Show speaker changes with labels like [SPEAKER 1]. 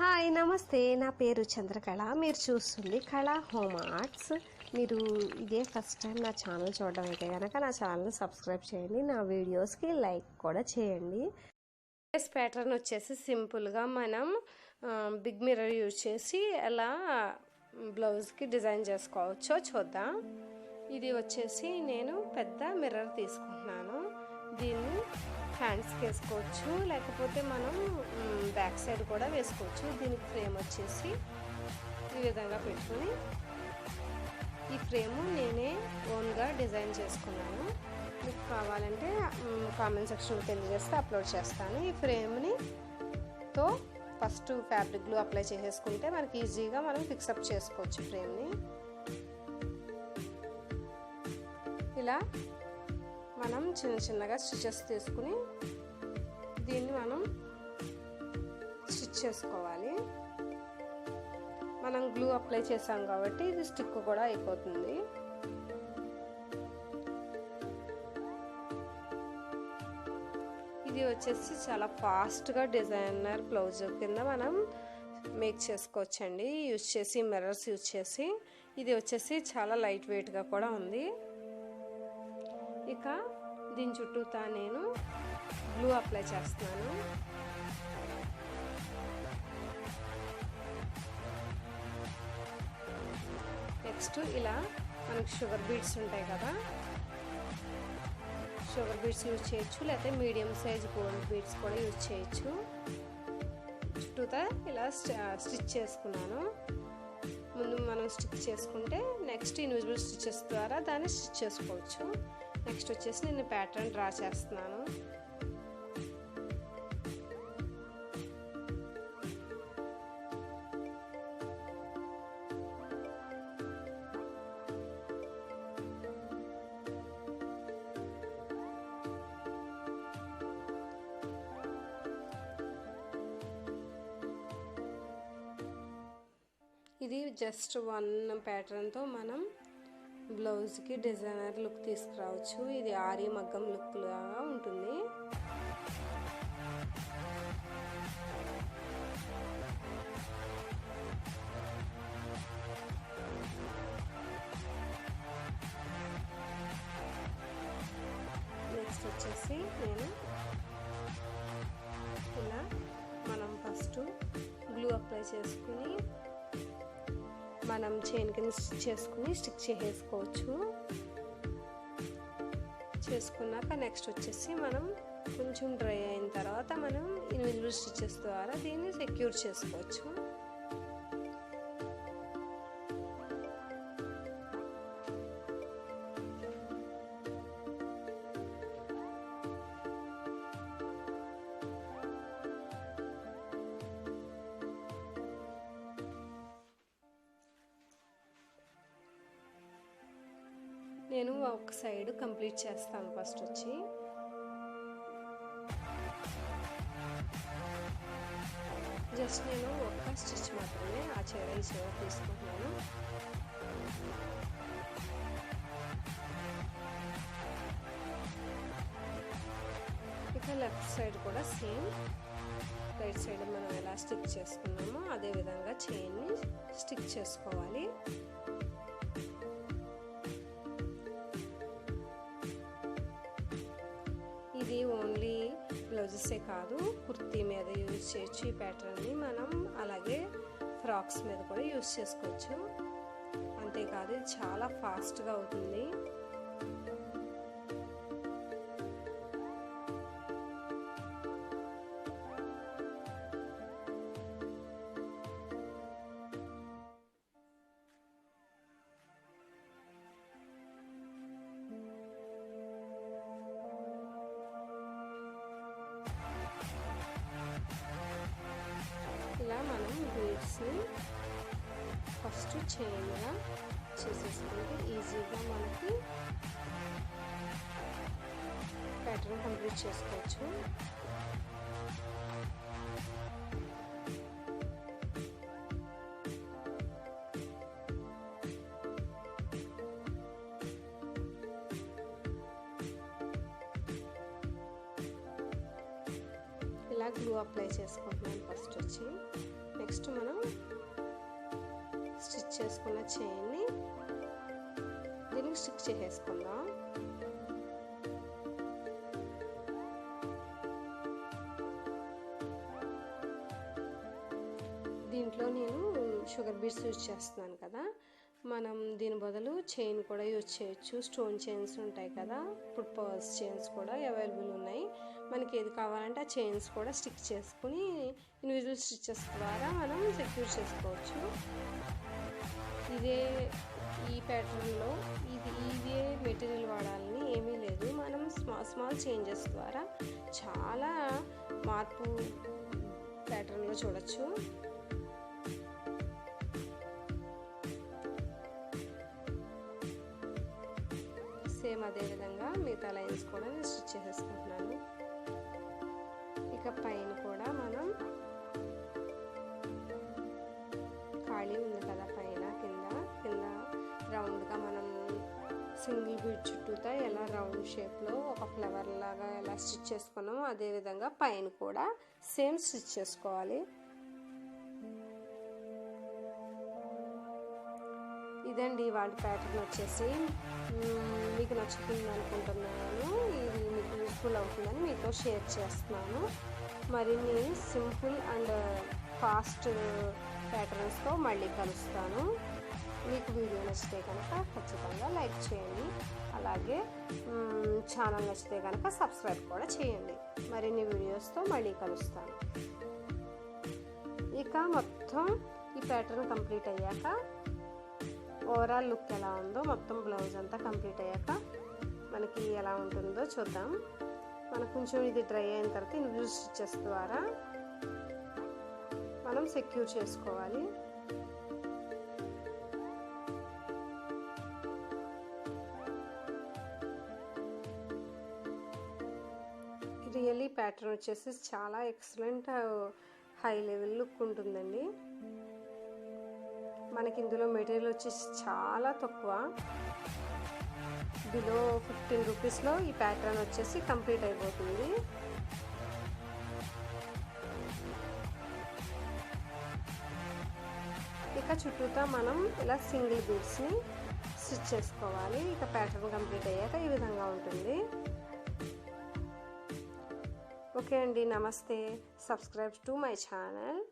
[SPEAKER 1] Hi నమస్తే, నా పేరు చంద్రకళ. మీరు చూస్తుంది కళ హోమ్ ఆర్ట్స్. మీరు ఇదే ఫస్ట్ టైం నా ఛానల్ చూడడం అయితే కనుక నా ఛానల్ సబ్స్క్రైబ్ చేయండి, నా వీడియోస్కి లైక్ కూడా చేయండి. డ్రెస్ ప్యాటర్న్ వచ్చేసి సింపుల్గా మనం బిగ్ మిర్రర్ యూజ్ చేసి ఎలా బ్లౌజ్కి డిజైన్ చేసుకోవచ్చో చూద్దాం. ఇది వచ్చేసి నేను పెద్ద మిర్రర్ తీసుకుంటున్నాను. దీన్ని హ్యాండ్స్కి వేసుకోవచ్చు, లేకపోతే మనం బ్యాక్ సైడ్ కూడా వేసుకోవచ్చు. దీనికి ఫ్రేమ్ వచ్చేసి ఈ విధంగా పెట్టుకుని, ఈ ఫ్రేము నేనే ఓన్గా డిజైన్ చేసుకున్నాను. మీకు కావాలంటే కామెంట్ సెక్షన్లో తెలియజేస్తే అప్లోడ్ చేస్తాను. ఈ ఫ్రేమ్ని తో ఫస్ట్ ఫ్యాబ్రిక్ గ్లూ అప్లై చేసేసుకుంటే మనకి ఈజీగా మనం ఫిక్సప్ చేసుకోవచ్చు ఫ్రేమ్ని. ఇలా మనం చిన్న చిన్నగా స్టిచెస్ తీసుకుని దీన్ని మనం స్టిచ్ చేసుకోవాలి. మనం గ్లూ అప్లై చేసాం కాబట్టి ఇది స్టిక్ కూడా అయిపోతుంది. ఇది వచ్చేసి చాలా ఫాస్ట్గా డిజైనర్ బ్లౌజ్ కింద మనం మేక్ చేసుకోవచ్చండి, యూజ్ చేసి మిర్రర్స్ యూజ్ చేసి. ఇది వచ్చేసి చాలా లైట్ వెయిట్గా కూడా ఉంది. ఇక దీని చుట్టూతా నేను గ్లూ అప్లై చేస్తున్నాను. నెక్స్ట్ ఇలా మనకు షుగర్ బీడ్స్ ఉంటాయి కదా, షుగర్ బీడ్స్ యూజ్ చేయొచ్చు, లేకపోతే మీడియం సైజ్ గోల్డ్ బీడ్స్ కూడా యూజ్ చేయొచ్చు. చుట్టూతా ఇలా స్టిచ్ చేసుకున్నాను. ముందు మనం స్టిచ్ చేసుకుంటే నెక్స్ట్ ఇన్విజిబుల్ స్టిచెస్ ద్వారా దాన్ని స్టిచ్ చేసుకోవచ్చు. నెక్స్ట్ వచ్చేసి నేను ప్యాటర్న్ డ్రా చేస్తున్నాను. ఇది జస్ట్ వన్ ప్యాటర్న్తో మనం బ్లౌజ్కి డిజైనర్ లుక్ తీసుకురావచ్చు. ఇది ఆరి మగ్గం లుక్ లాగా ఉంటుంది. నెక్స్ట్ వచ్చేసి నేను ఇలా మనం ఫస్ట్ గ్లూ అప్లై చేసుకుని మనం చైన్ కింద స్టిచ్ చేసుకుని స్టిక్ చేసేసుకోవచ్చు. చేసుకున్నాక నెక్స్ట్ వచ్చేసి మనం కొంచెం డ్రై అయిన తర్వాత మనం ఇన్విజిబుల్ స్టిచెస్ ద్వారా దీన్ని సెక్యూర్ చేసుకోవచ్చు. నేను ఒక సైడ్ కంప్లీట్ చేస్తాను. ఫస్ట్ వచ్చి జస్ట్ నేను ఒక స్టిచ్ మాత్రమే ఆ చీర ఈ చీర తీసుకుంటున్నాను. ఇక లెఫ్ట్ సైడ్ కూడా సేమ్ రైట్ సైడ్ మనం ఎలా స్టిక్ చేసుకున్నామో అదే విధంగా చైన్ని స్టిక్ చేసుకోవాలి. ఇది ఓన్లీ బ్లౌజెసే కాదు, కుర్తీ మీద యూజ్ చేయొచ్చు. ఈ ప్యాటర్న్ని మనం అలాగే ఫ్రాక్స్ మీద కూడా యూజ్ చేసుకోవచ్చు. అంతేకాదు ఇది చాలా ఫాస్ట్గా అవుతుంది. ఇలా మనం బీడ్స్ని ఫస్ట్ చైన్గా చేసేసుకుంటే ఈజీగా మనకి ప్యాటర్న్ కంప్లీట్ చేసుకోవచ్చు. ఇలా గ్లూ అప్లై చేసుకుంటున్నాను ఫస్ట్ వచ్చి. నెక్స్ట్ మనం స్టిచ్ చేసుకున్న చైన్ని దీనికి స్టిక్ చేసేసుకుందాం. దీంట్లో నేను షుగర్ బీడ్స్ యూజ్ చేస్తున్నాను కదా, మనం దీని బదులు చైన్ కూడా యూజ్ చేయొచ్చు. స్టోన్ చైన్స్ ఉంటాయి కదా, ఇప్పుడు పర్ల్స్ చైన్స్ కూడా అవైలబుల్ ఉన్నాయి. మనకి ఏది కావాలంటే ఆ చైన్స్ కూడా స్టిక్ చేసుకుని ఇండివిజువల్ స్టిచెస్ ద్వారా మనం సెక్యూర్ చేసుకోవచ్చు. ఈ ప్యాటర్న్లో ఇదే మెటీరియల్ వాడాలని ఏమీ లేదు. మనం స్మాల్ చేంజెస్ ద్వారా చాలా మార్పు ప్యాటర్న్లో చూడొచ్చు. సేమ్ అదే విధంగా మిగతా లైన్స్ కూడా నేను స్టిచ్ చేసేసుకుంటున్నాను. ఇక పైన కూడా మనం ఖాళీ ఉంది కదా, పైన కింద రౌండ్గా మనం సింగిల్ బీడ్ చుట్టూతో ఎలా రౌండ్ షేప్లో ఒక ఫ్లవర్ లాగా ఎలా స్టిచ్ చేసుకున్నామో అదేవిధంగా పైన కూడా సేమ్ స్టిచ్ చేసుకోవాలి. ఇదండి వాళ్ళ ప్యాటర్న్ వచ్చేసి. మీకు నచ్చుతుంది అనుకుంటున్నాను. ఇది మీకు యూస్ఫుల్ అవుతుందని మీతో షేర్ చేస్తున్నాను. మరిన్ని సింపుల్ అండ్ ఫాస్ట్ ప్యాటర్న్స్తో మళ్ళీ కలుస్తాను. మీకు వీడియో నచ్చితే కనుక ఖచ్చితంగా లైక్ చేయండి. అలాగే ఛానల్ నచ్చితే కనుక సబ్స్క్రైబ్ కూడా చేయండి. మరిన్ని వీడియోస్తో మళ్ళీ కలుస్తాను. ఇక మొత్తం ఈ ప్యాటర్న్ కంప్లీట్ అయ్యాక ఓవరాల్ లుక్ ఎలా ఉందో, మొత్తం బ్లౌజ్ అంతా కంప్లీట్ అయ్యాక మనకి ఎలా ఉంటుందో చూద్దాం. మనకు కొంచెం ఇది డ్రై అయిన తర్వాత ఇండివిజువల్ స్టిచెస్ ద్వారా మనం సెక్యూర్ చేసుకోవాలి. రియల్లీ ప్యాటర్న్ వచ్చేసి చాలా ఎక్సలెంట్ హై లెవెల్ లుక్ ఉంటుందండి. మనకి ఇందులో మెటీరియల్ వచ్చేసి చాలా తక్కువ, బిలో 15 రూపీస్లో ఈ ప్యాటర్న్ వచ్చేసి కంప్లీట్ అయిపోతుంది. ఇక చుట్టూతా మనం ఇలా సింగిల్ బీడ్స్ని స్టిచ్ చేసుకోవాలి. ఇక ప్యాటర్న్ కంప్లీట్ అయ్యాక ఈ విధంగా ఉంటుంది. ఓకే అండి, నమస్తే. Subscribe to my channel.